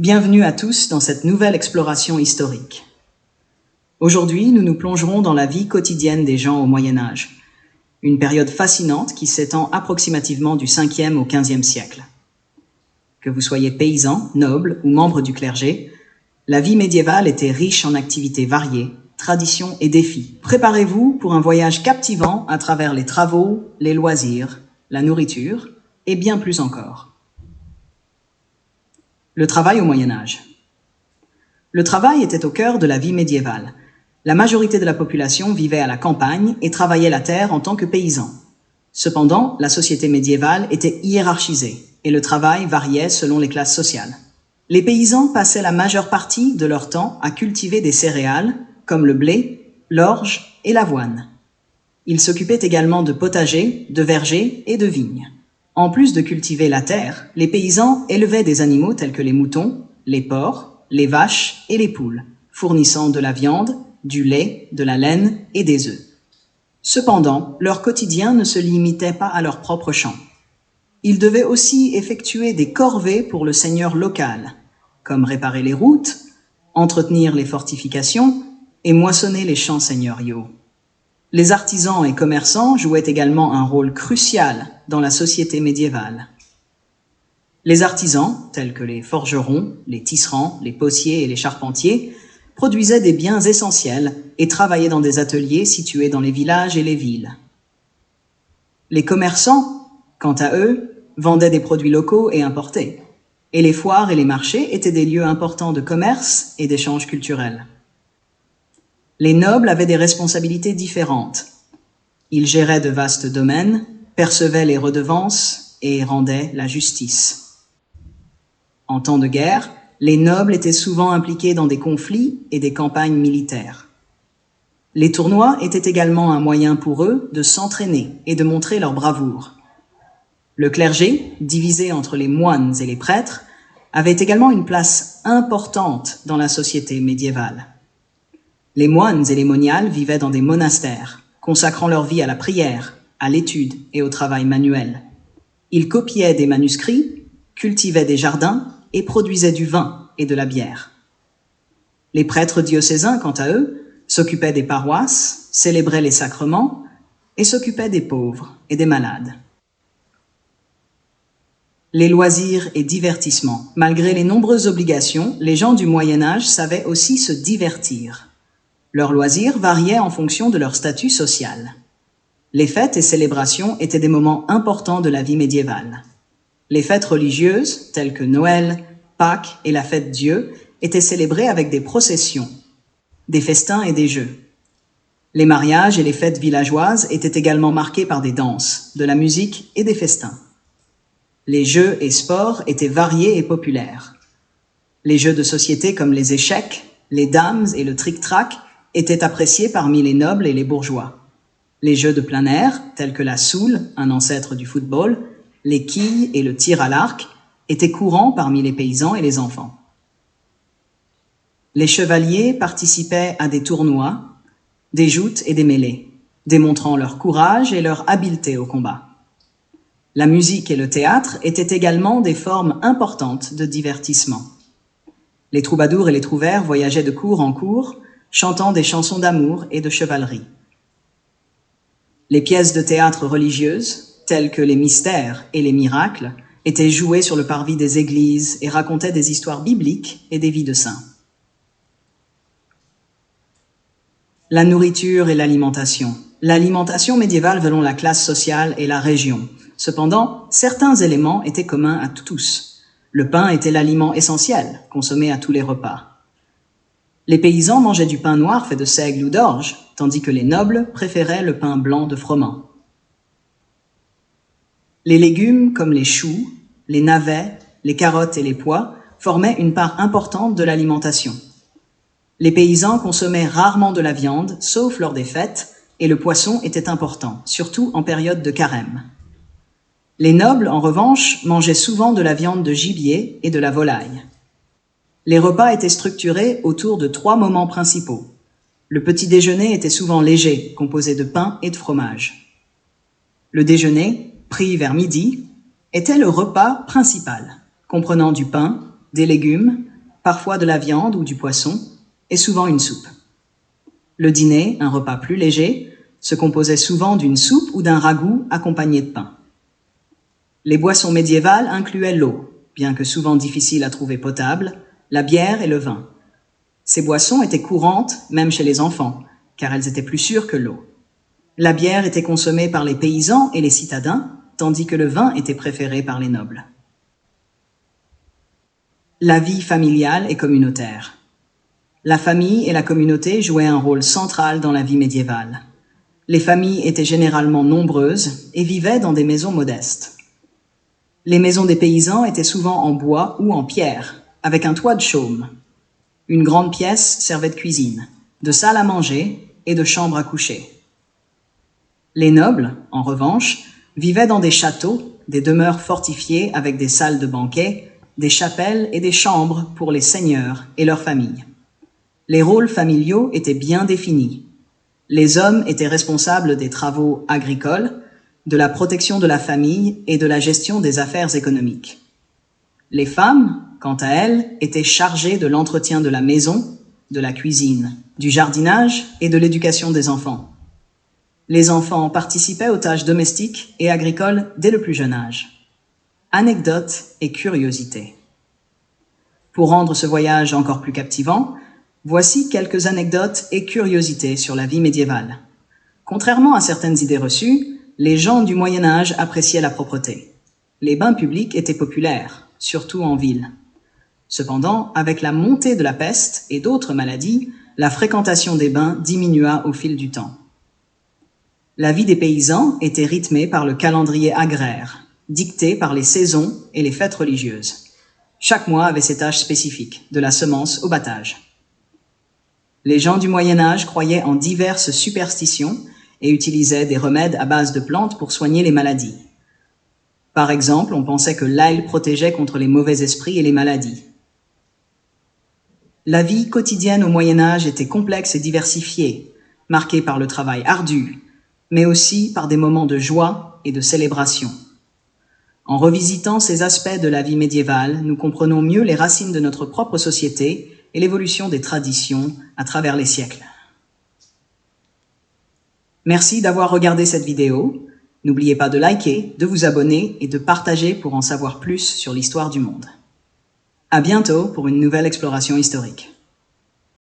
Bienvenue à tous dans cette nouvelle exploration historique. Aujourd'hui, nous nous plongerons dans la vie quotidienne des gens au Moyen-Âge, une période fascinante qui s'étend approximativement du 5e au 15e siècle. Que vous soyez paysan, noble ou membre du clergé, la vie médiévale était riche en activités variées, traditions et défis. Préparez-vous pour un voyage captivant à travers les travaux, les loisirs, la nourriture et bien plus encore. Le travail au Moyen-Âge. Le travail était au cœur de la vie médiévale. La majorité de la population vivait à la campagne et travaillait la terre en tant que paysans. Cependant, la société médiévale était hiérarchisée et le travail variait selon les classes sociales. Les paysans passaient la majeure partie de leur temps à cultiver des céréales comme le blé, l'orge et l'avoine. Ils s'occupaient également de potagers, de vergers et de vignes. En plus de cultiver la terre, les paysans élevaient des animaux tels que les moutons, les porcs, les vaches et les poules, fournissant de la viande, du lait, de la laine et des œufs. Cependant, leur quotidien ne se limitait pas à leur propre champ. Ils devaient aussi effectuer des corvées pour le seigneur local, comme réparer les routes, entretenir les fortifications et moissonner les champs seigneuriaux. Les artisans et commerçants jouaient également un rôle crucial dans la société médiévale. Les artisans, tels que les forgerons, les tisserands, les potiers et les charpentiers, produisaient des biens essentiels et travaillaient dans des ateliers situés dans les villages et les villes. Les commerçants, quant à eux, vendaient des produits locaux et importés, et les foires et les marchés étaient des lieux importants de commerce et d'échanges culturels. Les nobles avaient des responsabilités différentes. Ils géraient de vastes domaines, percevaient les redevances et rendaient la justice. En temps de guerre, les nobles étaient souvent impliqués dans des conflits et des campagnes militaires. Les tournois étaient également un moyen pour eux de s'entraîner et de montrer leur bravoure. Le clergé, divisé entre les moines et les prêtres, avait également une place importante dans la société médiévale. Les moines et les moniales vivaient dans des monastères, consacrant leur vie à la prière, à l'étude et au travail manuel. Ils copiaient des manuscrits, cultivaient des jardins et produisaient du vin et de la bière. Les prêtres diocésains, quant à eux, s'occupaient des paroisses, célébraient les sacrements et s'occupaient des pauvres et des malades. Les loisirs et divertissements. Malgré les nombreuses obligations, les gens du Moyen-Âge savaient aussi se divertir. Leurs loisirs variaient en fonction de leur statut social. Les fêtes et célébrations étaient des moments importants de la vie médiévale. Les fêtes religieuses, telles que Noël, Pâques et la fête Dieu, étaient célébrées avec des processions, des festins et des jeux. Les mariages et les fêtes villageoises étaient également marqués par des danses, de la musique et des festins. Les jeux et sports étaient variés et populaires. Les jeux de société comme les échecs, les dames et le tric-trac étaient appréciés parmi les nobles et les bourgeois. Les jeux de plein air, tels que la soule, un ancêtre du football, les quilles et le tir à l'arc, étaient courants parmi les paysans et les enfants. Les chevaliers participaient à des tournois, des joutes et des mêlées, démontrant leur courage et leur habileté au combat. La musique et le théâtre étaient également des formes importantes de divertissement. Les troubadours et les trouvères voyageaient de cour en cour, chantant des chansons d'amour et de chevalerie. Les pièces de théâtre religieuses, telles que les mystères et les miracles, étaient jouées sur le parvis des églises et racontaient des histoires bibliques et des vies de saints. La nourriture et l'alimentation. L'alimentation médiévale selon la classe sociale et la région. Cependant, certains éléments étaient communs à tous. Le pain était l'aliment essentiel, consommé à tous les repas. Les paysans mangeaient du pain noir fait de seigle ou d'orge, tandis que les nobles préféraient le pain blanc de froment. Les légumes comme les choux, les navets, les carottes et les pois formaient une part importante de l'alimentation. Les paysans consommaient rarement de la viande, sauf lors des fêtes, et le poisson était important, surtout en période de carême. Les nobles, en revanche, mangeaient souvent de la viande de gibier et de la volaille. Les repas étaient structurés autour de 3 moments principaux. Le petit déjeuner était souvent léger, composé de pain et de fromage. Le déjeuner, pris vers midi, était le repas principal, comprenant du pain, des légumes, parfois de la viande ou du poisson, et souvent une soupe. Le dîner, un repas plus léger, se composait souvent d'une soupe ou d'un ragoût accompagné de pain. Les boissons médiévales incluaient l'eau, bien que souvent difficile à trouver potable, la bière et le vin. Ces boissons étaient courantes, même chez les enfants, car elles étaient plus sûres que l'eau. La bière était consommée par les paysans et les citadins, tandis que le vin était préféré par les nobles. La vie familiale et communautaire. La famille et la communauté jouaient un rôle central dans la vie médiévale. Les familles étaient généralement nombreuses et vivaient dans des maisons modestes. Les maisons des paysans étaient souvent en bois ou en pierre, avec un toit de chaume. Une grande pièce servait de cuisine, de salle à manger et de chambre à coucher. Les nobles, en revanche, vivaient dans des châteaux, des demeures fortifiées avec des salles de banquet, des chapelles et des chambres pour les seigneurs et leurs familles. Les rôles familiaux étaient bien définis. Les hommes étaient responsables des travaux agricoles, de la protection de la famille et de la gestion des affaires économiques. Les femmes, quant à elles, étaient chargées de l'entretien de la maison, de la cuisine, du jardinage et de l'éducation des enfants. Les enfants participaient aux tâches domestiques et agricoles dès le plus jeune âge. Anecdotes et curiosités. Pour rendre ce voyage encore plus captivant, voici quelques anecdotes et curiosités sur la vie médiévale. Contrairement à certaines idées reçues, les gens du Moyen Âge appréciaient la propreté. Les bains publics étaient populaires, surtout en ville. Cependant, avec la montée de la peste et d'autres maladies, la fréquentation des bains diminua au fil du temps. La vie des paysans était rythmée par le calendrier agraire, dicté par les saisons et les fêtes religieuses. Chaque mois avait ses tâches spécifiques, de la semence au battage. Les gens du Moyen Âge croyaient en diverses superstitions et utilisaient des remèdes à base de plantes pour soigner les maladies. Par exemple, on pensait que l'ail protégeait contre les mauvais esprits et les maladies. La vie quotidienne au Moyen Âge était complexe et diversifiée, marquée par le travail ardu, mais aussi par des moments de joie et de célébration. En revisitant ces aspects de la vie médiévale, nous comprenons mieux les racines de notre propre société et l'évolution des traditions à travers les siècles. Merci d'avoir regardé cette vidéo. N'oubliez pas de liker, de vous abonner et de partager pour en savoir plus sur l'histoire du monde. À bientôt pour une nouvelle exploration historique.